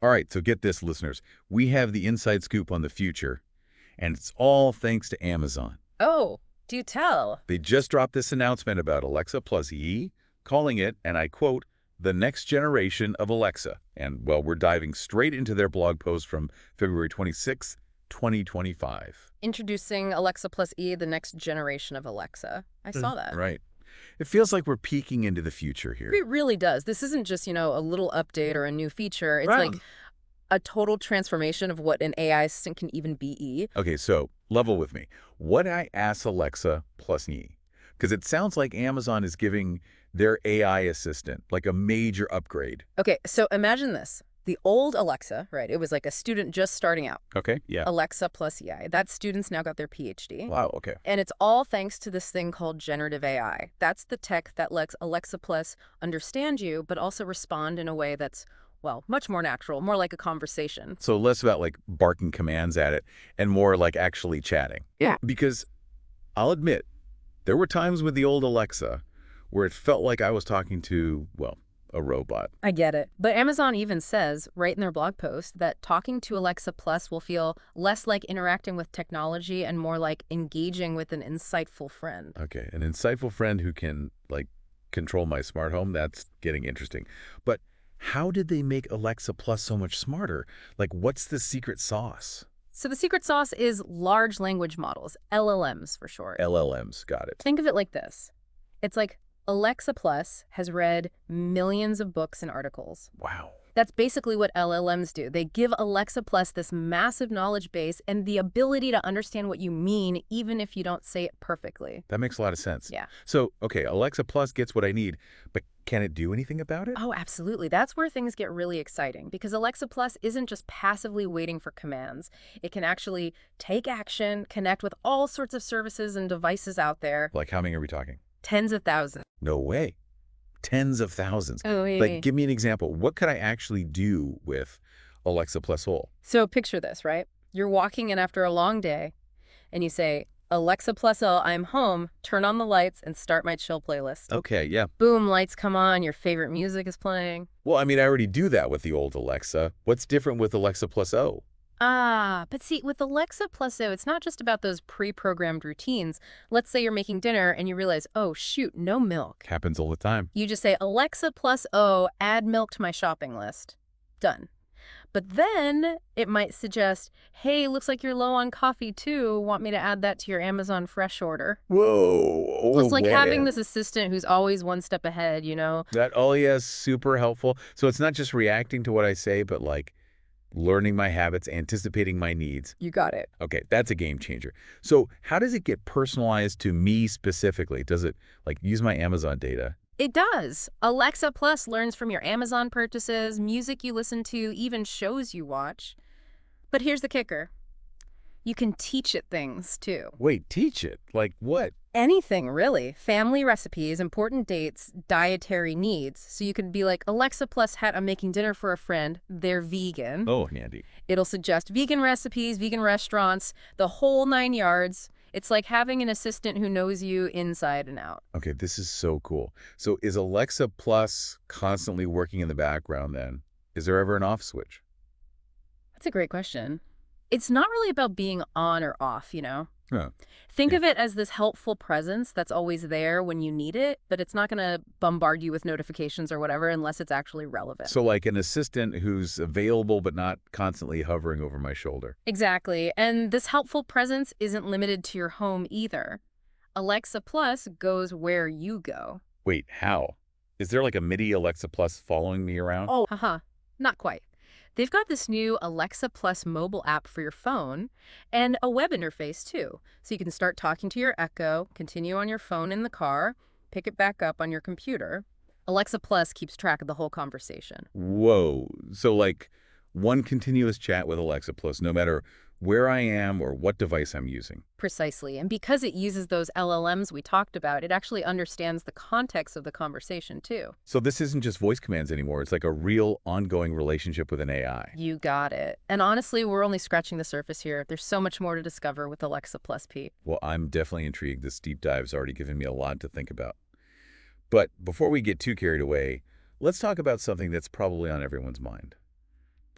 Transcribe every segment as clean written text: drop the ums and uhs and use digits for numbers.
All right, so get this, listeners. We have the inside scoop on the future, and it's all thanks to Amazon. Oh, do tell. They just dropped this announcement about Alexa plus E, calling it, and I quote, the next generation of Alexa. And, well, we're diving straight into their blog post from February 26, 2025. Introducing Alexa plus E, the next generation of Alexa. I saw that. Right. It feels like we're peeking into the future here. It really does. This isn't just, a little update or a new feature. It's Right. like a total transformation of what an AI assistant can even be. Okay, so level with me. What I ask Alexa plus E? Because it sounds like Amazon is giving their AI assistant like a major upgrade. Okay, so imagine this. The old Alexa, right? It was like a student just starting out. Okay, yeah. Alexa plus AI. That student's now got their PhD. Wow, okay. And it's all thanks to this thing called generative AI. That's the tech that lets Alexa Plus understand you, but also respond in a way that's, well, much more natural, more like a conversation. So less about like barking commands at it and more like actually chatting. Yeah. Because I'll admit, there were times with the old Alexa where it felt like I was talking to, well, a robot. I get it. But Amazon even says, right in their blog post, that talking to Alexa Plus will feel less like interacting with technology and more like engaging with an insightful friend. Okay, an insightful friend who can, like, control my smart home, that's getting interesting. But how did they make Alexa Plus so much smarter? Like, what's the secret sauce? So the secret sauce is large language models, LLMs for short. LLMs, got it. Think of it like this. It's like Alexa Plus has read millions of books and articles. Wow. That's basically what LLMs do. They give Alexa Plus this massive knowledge base and the ability to understand what you mean, even if you don't say it perfectly. That makes a lot of sense. Yeah. So, okay, Alexa Plus gets what I need, but can it do anything about it? Oh, absolutely. That's where things get really exciting because Alexa Plus isn't just passively waiting for commands. It can actually take action, connect with all sorts of services and devices out there. Like, how many are we talking? Tens of thousands. No way. Tens of thousands. Oh, yeah. Like, give me an example. What could I actually do with Alexa Plus Whole? So picture this, right? You're walking in after a long day and you say, Alexa plus L, I'm home, turn on the lights and start my chill playlist. Okay, yeah. Boom, lights come on, your favorite music is playing. Well, I mean, I already do that with the old Alexa. What's different with Alexa Plus O? But see, with Alexa plus O, it's not just about those pre-programmed routines. Let's say you're making dinner and you realize, oh, shoot, no milk. Happens all the time. You just say, Alexa plus O, add milk to my shopping list. Done. But then it might suggest, hey, looks like you're low on coffee too. Want me to add that to your Amazon Fresh order? Whoa. So it's like having this assistant who's always one step ahead, That, oh, yeah, super helpful. So it's not just reacting to what I say, but like learning my habits, anticipating my needs. You got it. Okay, that's a game changer. So how does it get personalized to me specifically? Does it like use my Amazon data? It does. Alexa Plus learns from your Amazon purchases, music you listen to, even shows you watch. But here's the kicker. You can teach it things, too. Wait, teach it? Like what? Anything, really. Family recipes, important dates, dietary needs. So you could be like, Alexa Plus hat, I'm making dinner for a friend. They're vegan. Oh, handy. It'll suggest vegan recipes, vegan restaurants, the whole 9 yards. It's like having an assistant who knows you inside and out. Okay, this is so cool. So is Alexa Plus constantly working in the background then? Is there ever an off switch? That's a great question. It's not really about being on or off, Oh, Think yeah. of it as this helpful presence that's always there when you need it, but it's not going to bombard you with notifications or whatever unless it's actually relevant. So like an assistant who's available but not constantly hovering over my shoulder. Exactly. And this helpful presence isn't limited to your home either. Alexa Plus goes where you go. Wait, how? Is there like a MIDI Alexa Plus following me around? Oh, haha, not quite. They've got this new Alexa Plus mobile app for your phone and a web interface too. So you can start talking to your Echo, continue on your phone in the car, pick it back up on your computer. Alexa Plus keeps track of the whole conversation. Whoa. So like one continuous chat with Alexa Plus, no matter where I am or what device I'm using. Precisely. And because it uses those LLMs we talked about, it actually understands the context of the conversation too. So this isn't just voice commands anymore. It's like a real ongoing relationship with an AI. You got it. And honestly, we're only scratching the surface here. There's so much more to discover with Alexa Plus, Pete. Well, I'm definitely intrigued. This deep dive's already given me a lot to think about. But before we get too carried away, let's talk about something that's probably on everyone's mind.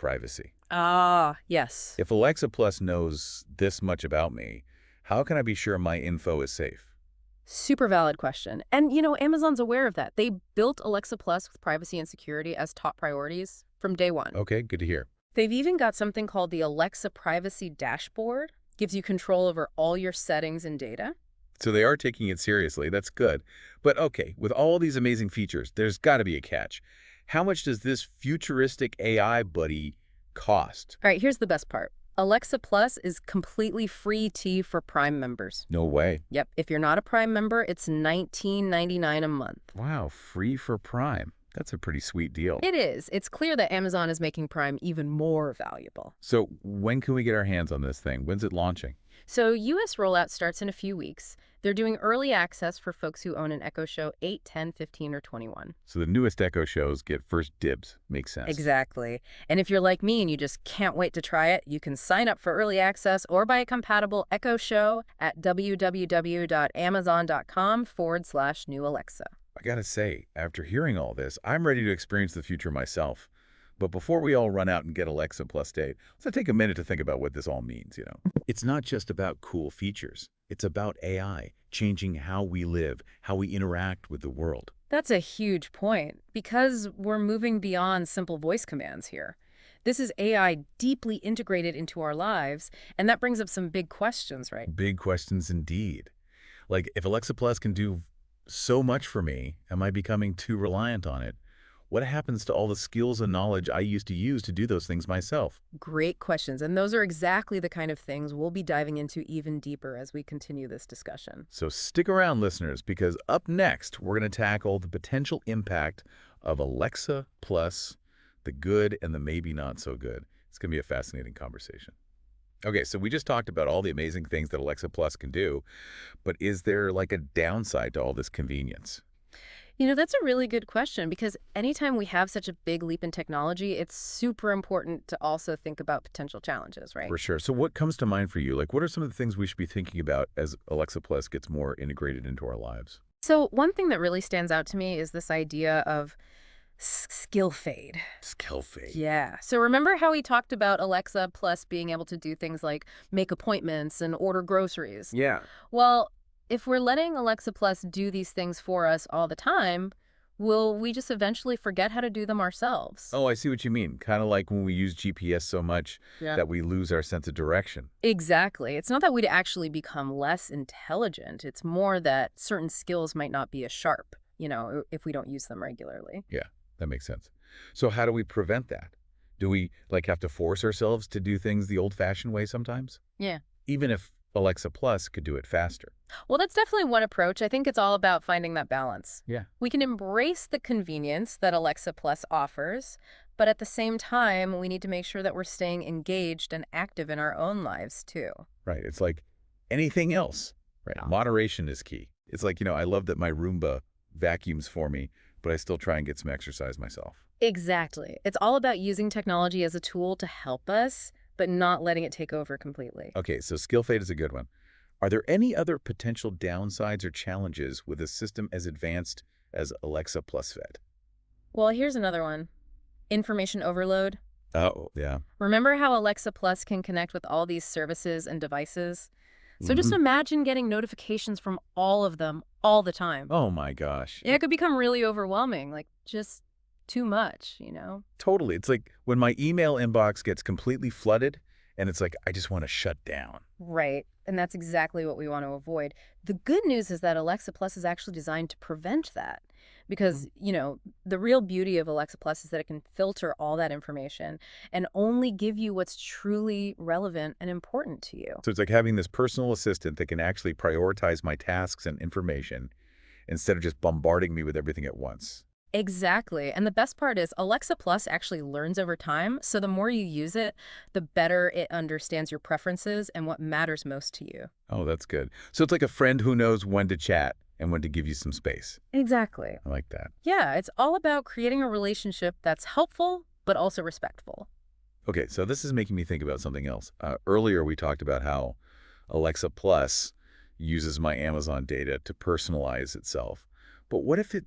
privacy. Ah, yes. If Alexa Plus knows this much about me, how can I be sure my info is safe? Super valid question. And, Amazon's aware of that. They built Alexa Plus with privacy and security as top priorities from day one. Okay, good to hear. They've even got something called the Alexa Privacy Dashboard. Gives you control over all your settings and data. So they are taking it seriously. That's good. But okay, with all these amazing features, there's got to be a catch. How much does this futuristic AI buddy cost? All right, here's the best part. Alexa Plus is completely free for Prime members. No way. Yep, if you're not a Prime member, it's $19.99 a month. Wow, free for Prime. That's a pretty sweet deal. It is. It's clear that Amazon is making Prime even more valuable. So when can we get our hands on this thing? When's it launching? So US rollout starts in a few weeks. They're doing early access for folks who own an Echo Show 8, 10, 15, or 21. So the newest Echo shows get first dibs. Makes sense. Exactly. And if you're like me and you just can't wait to try it, you can sign up for early access or buy a compatible Echo Show at www.amazon.com/new Alexa. I gotta say, after hearing all this, I'm ready to experience the future myself. But before we all run out and get Alexa Plus Date, let's take a minute to think about what this all means. It's not just about cool features. It's about AI, changing how we live, how we interact with the world. That's a huge point because we're moving beyond simple voice commands here. This is AI deeply integrated into our lives, and that brings up some big questions, right? Big questions indeed. Like, if Alexa Plus can do so much for me, am I becoming too reliant on it? What happens to all the skills and knowledge I used to use to do those things myself? Great questions, and those are exactly the kind of things we'll be diving into even deeper as we continue this discussion. So stick around, listeners, because up next, we're going to tackle the potential impact of Alexa Plus, the good and the maybe not so good. It's going to be a fascinating conversation. Okay, so we just talked about all the amazing things that Alexa Plus can do, but is there like a downside to all this convenience? That's a really good question because anytime we have such a big leap in technology, it's super important to also think about potential challenges, right? For sure. So what comes to mind for you? Like, what are some of the things we should be thinking about as Alexa Plus gets more integrated into our lives? So one thing that really stands out to me is this idea of skill fade. Skill fade. Yeah. So remember how we talked about Alexa Plus being able to do things like make appointments and order groceries? Yeah. Well, if we're letting Alexa Plus do these things for us all the time, will we just eventually forget how to do them ourselves? Oh, I see what you mean. Kind of like when we use GPS so much Yeah. that we lose our sense of direction. Exactly. It's not that we'd actually become less intelligent. It's more that certain skills might not be as sharp, if we don't use them regularly. Yeah, that makes sense. So how do we prevent that? Do we like have to force ourselves to do things the old-fashioned way sometimes? Yeah. Even if Alexa Plus could do it faster. Well, that's definitely one approach. I think it's all about finding that balance. Yeah. We can embrace the convenience that Alexa Plus offers, but at the same time, we need to make sure that we're staying engaged and active in our own lives, too. Right. It's like anything else. Right. Yeah. Moderation is key. It's like, I love that my Roomba vacuums for me, but I still try and get some exercise myself. Exactly. It's all about using technology as a tool to help us, but not letting it take over completely. Okay, so skill fade is a good one. Are there any other potential downsides or challenges with a system as advanced as Alexa Plus Fed? Well, here's another one. Information overload. Oh, yeah. Remember how Alexa Plus can connect with all these services and devices? So just imagine getting notifications from all of them all the time. Oh my gosh. Yeah, it could become really overwhelming, like just too much, Totally. It's like when my email inbox gets completely flooded and it's like, I just want to shut down. Right. And that's exactly what we want to avoid. The good news is that Alexa Plus is actually designed to prevent that. Because, the real beauty of Alexa Plus is that it can filter all that information and only give you what's truly relevant and important to you. So it's like having this personal assistant that can actually prioritize my tasks and information instead of just bombarding me with everything at once. Exactly. And the best part is Alexa Plus actually learns over time. So the more you use it, the better it understands your preferences and what matters most to you. Oh, that's good. So it's like a friend who knows when to chat and when to give you some space. Exactly. I like that. Yeah, it's all about creating a relationship that's helpful, but also respectful. Okay, so this is making me think about something else. Earlier, we talked about how Alexa Plus uses my Amazon data to personalize itself. But what if it,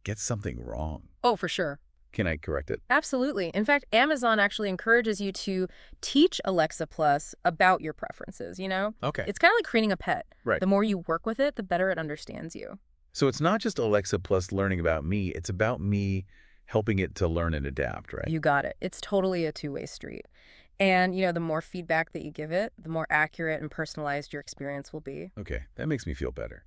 gets something wrong? Oh, for sure. Can I correct it? Absolutely. In fact, Amazon actually encourages you to teach Alexa Plus about your preferences, you know? Okay. It's kind of like creating a pet. Right. The more you work with it, the better it understands you. So it's not just Alexa Plus learning about me, it's about me helping it to learn and adapt, right? You got it. It's totally a two-way street. And, the more feedback that you give it, the more accurate and personalized your experience will be. Okay, that makes me feel better.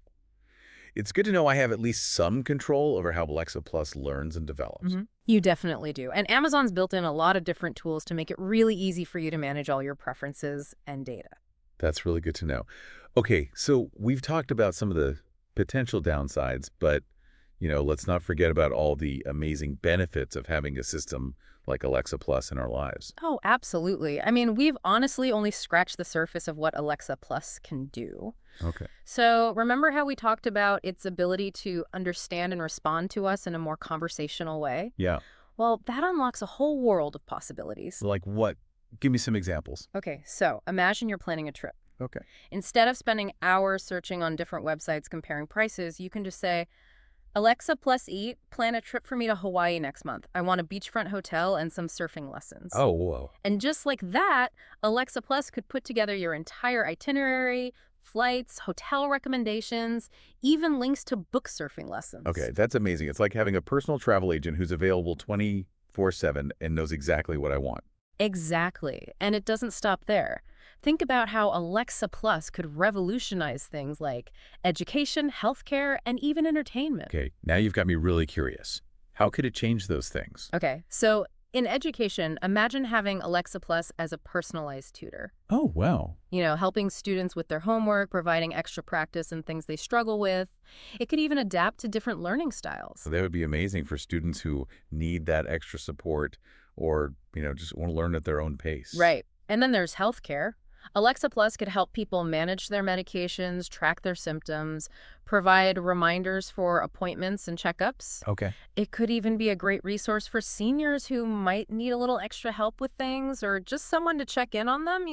It's good to know I have at least some control over how Alexa Plus learns and develops. You definitely do. And Amazon's built in a lot of different tools to make it really easy for you to manage all your preferences and data. That's really good to know. Okay, so we've talked about some of the potential downsides, but, let's not forget about all the amazing benefits of having a system like Alexa Plus in our lives. Oh, absolutely. I mean, we've honestly only scratched the surface of what Alexa Plus can do. Okay. So remember how we talked about its ability to understand and respond to us in a more conversational way? Yeah. Well, that unlocks a whole world of possibilities. Like what? Give me some examples. Okay, so imagine you're planning a trip. Okay. Instead of spending hours searching on different websites comparing prices, you can just say, Alexa plus Eat, plan a trip for me to Hawaii next month. I want a beachfront hotel and some surfing lessons. Oh, whoa. And just like that, Alexa Plus could put together your entire itinerary, flights, hotel recommendations, even links to book surfing lessons. Okay, that's amazing. It's like having a personal travel agent who's available 24/7 and knows exactly what I want. Exactly. And it doesn't stop there. Think about how Alexa Plus could revolutionize things like education, healthcare, and even entertainment. Okay, now you've got me really curious. How could it change those things? Okay, so in education, imagine having Alexa Plus as a personalized tutor. Oh, wow. Helping students with their homework, providing extra practice in things they struggle with. It could even adapt to different learning styles. So that would be amazing for students who need that extra support or, just want to learn at their own pace. Right. And then there's healthcare. Alexa Plus could help people manage their medications, track their symptoms, provide reminders for appointments and checkups. Okay. It could even be a great resource for seniors who might need a little extra help with things or just someone to check in on them.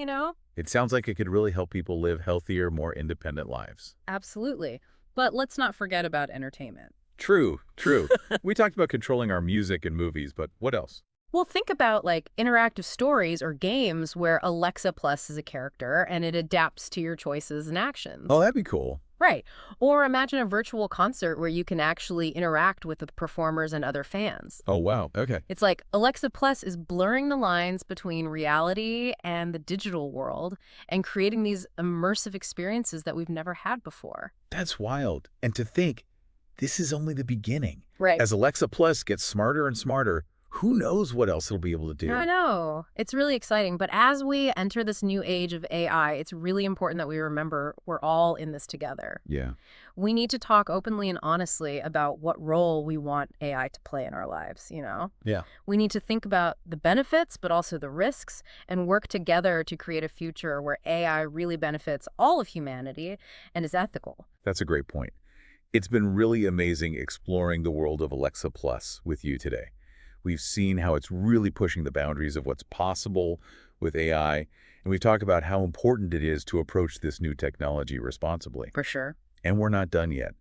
It sounds like it could really help people live healthier, more independent lives. Absolutely. But let's not forget about entertainment. True, true. We talked about controlling our music and movies, but what else? Well, think about like interactive stories or games where Alexa Plus is a character and it adapts to your choices and actions. Oh, that'd be cool. Right. Or imagine a virtual concert where you can actually interact with the performers and other fans. Oh, wow. Okay. It's like Alexa Plus is blurring the lines between reality and the digital world and creating these immersive experiences that we've never had before. That's wild. And to think, this is only the beginning. Right. As Alexa Plus gets smarter and smarter, who knows what else it'll be able to do? I know. It's really exciting. But as we enter this new age of AI, it's really important that we remember we're all in this together. Yeah. We need to talk openly and honestly about what role we want AI to play in our lives, Yeah. We need to think about the benefits, but also the risks, and work together to create a future where AI really benefits all of humanity and is ethical. That's a great point. It's been really amazing exploring the world of Alexa Plus with you today. We've seen how it's really pushing the boundaries of what's possible with AI, and we've talked about how important it is to approach this new technology responsibly. For sure. And we're not done yet.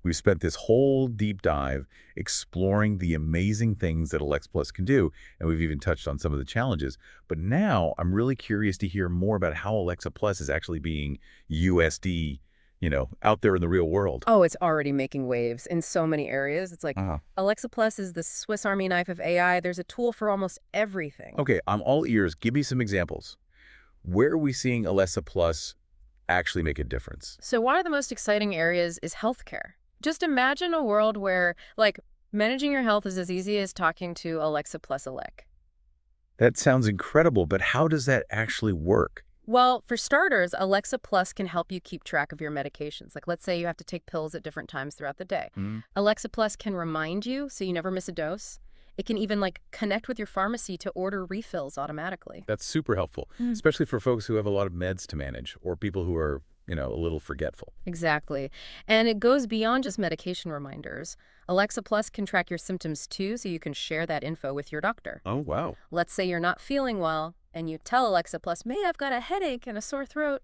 We've spent this whole deep dive exploring the amazing things that Alexa Plus can do, and we've even touched on some of the challenges. But now I'm really curious to hear more about how Alexa Plus is actually being USD out there in the real world. Oh, it's already making waves in so many areas. It's like Alexa Plus is the Swiss Army knife of AI. There's a tool for almost everything. Okay, I'm all ears. Give me some examples. Where are we seeing Alexa Plus actually make a difference? So one of the most exciting areas is healthcare. Just imagine a world where, like, managing your health is as easy as talking to Alexa Plus Alec. That sounds incredible, but how does that actually work? Well, for starters, Alexa Plus can help you keep track of your medications. Like, let's say you have to take pills at different times throughout the day. Alexa Plus can remind you so you never miss a dose. It can even, connect with your pharmacy to order refills automatically. That's super helpful, especially for folks who have a lot of meds to manage or people who are, a little forgetful. Exactly. And it goes beyond just medication reminders. Alexa Plus can track your symptoms too, so you can share that info with your doctor. Oh, wow. Let's say you're not feeling well, and you tell Alexa Plus, "May I've got a headache and a sore throat."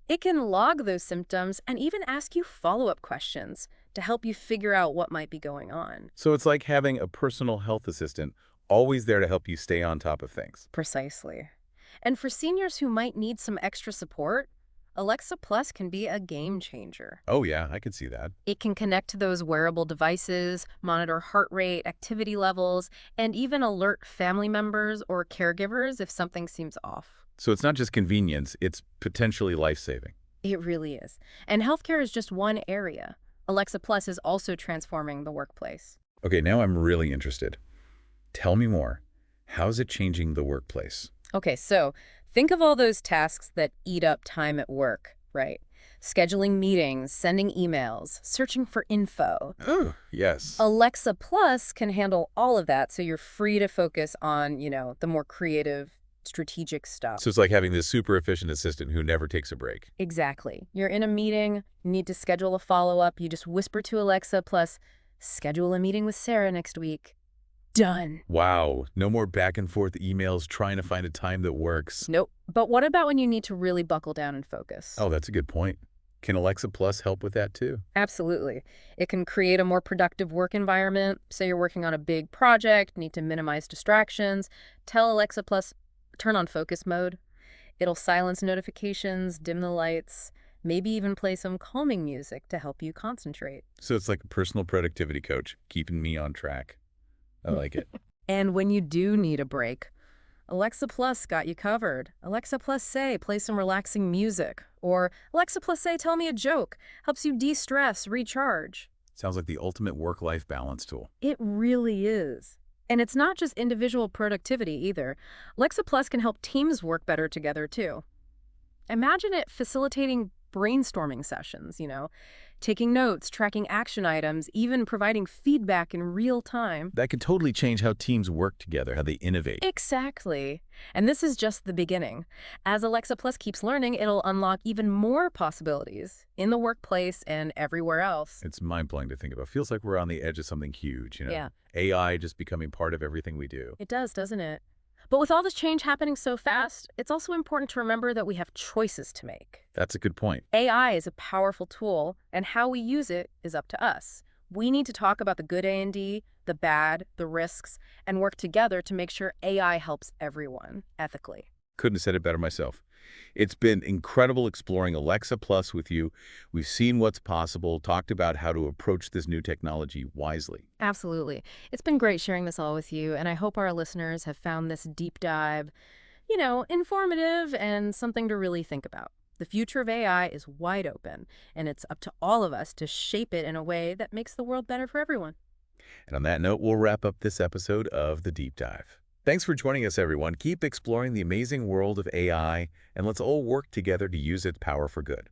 It can log those symptoms and even ask you follow-up questions to help you figure out what might be going on. So it's like having a personal health assistant always there to help you stay on top of things. Precisely. And for seniors who might need some extra support, Alexa Plus can be a game changer. Oh yeah, I could see that. It can connect to those wearable devices, monitor heart rate, activity levels, and even alert family members or caregivers if something seems off. So it's not just convenience, it's potentially life-saving. It really is. And healthcare is just one area. Alexa Plus is also transforming the workplace. Okay, now I'm really interested. Tell me more. How's it changing the workplace? Okay, so think of all those tasks that eat up time at work, right? Scheduling meetings, sending emails, searching for info. Oh, yes. Alexa Plus can handle all of that so you're free to focus on, the more creative, strategic stuff. So it's like having this super efficient assistant who never takes a break. Exactly. You're in a meeting, you need to schedule a follow-up, you just whisper to Alexa Plus, schedule a meeting with Sarah next week. Done. Wow, no more back and forth emails trying to find a time that works. Nope. But what about when you need to really buckle down and focus? Oh, that's a good point. Can Alexa Plus help with that too? Absolutely. It can create a more productive work environment. Say you're working on a big project, need to minimize distractions. Tell Alexa Plus, turn on focus mode. It'll silence notifications, dim the lights, maybe even play some calming music to help you concentrate. So it's like a personal productivity coach, keeping me on track. I like it. And when you do need a break, Alexa Plus got you covered. Alexa Plus Say, play some relaxing music. Or Alexa Plus Say, tell me a joke. Helps you de-stress, recharge. Sounds like the ultimate work-life balance tool. It really is. And it's not just individual productivity either. Alexa Plus can help teams work better together too. Imagine it facilitating brainstorming sessions, taking notes, tracking action items, even providing feedback in real time. That could totally change how teams work together, how they innovate. Exactly. And this is just the beginning. As Alexa Plus keeps learning, it'll unlock even more possibilities in the workplace and everywhere else. It's mind-blowing to think about. Feels like we're on the edge of something huge. Yeah. AI just becoming part of everything we do. It does, doesn't it? But with all this change happening so fast, it's also important to remember that we have choices to make. That's a good point. AI is a powerful tool, and how we use it is up to us. We need to talk about the good A&D, the bad, the risks, and work together to make sure AI helps everyone ethically. Couldn't have said it better myself. It's been incredible exploring Alexa Plus with you. We've seen what's possible, talked about how to approach this new technology wisely. Absolutely. It's been great sharing this all with you, and I hope our listeners have found this deep dive, informative and something to really think about. The future of AI is wide open, and it's up to all of us to shape it in a way that makes the world better for everyone. And on that note, we'll wrap up this episode of The Deep Dive. Thanks for joining us, everyone. Keep exploring the amazing world of AI, and let's all work together to use its power for good.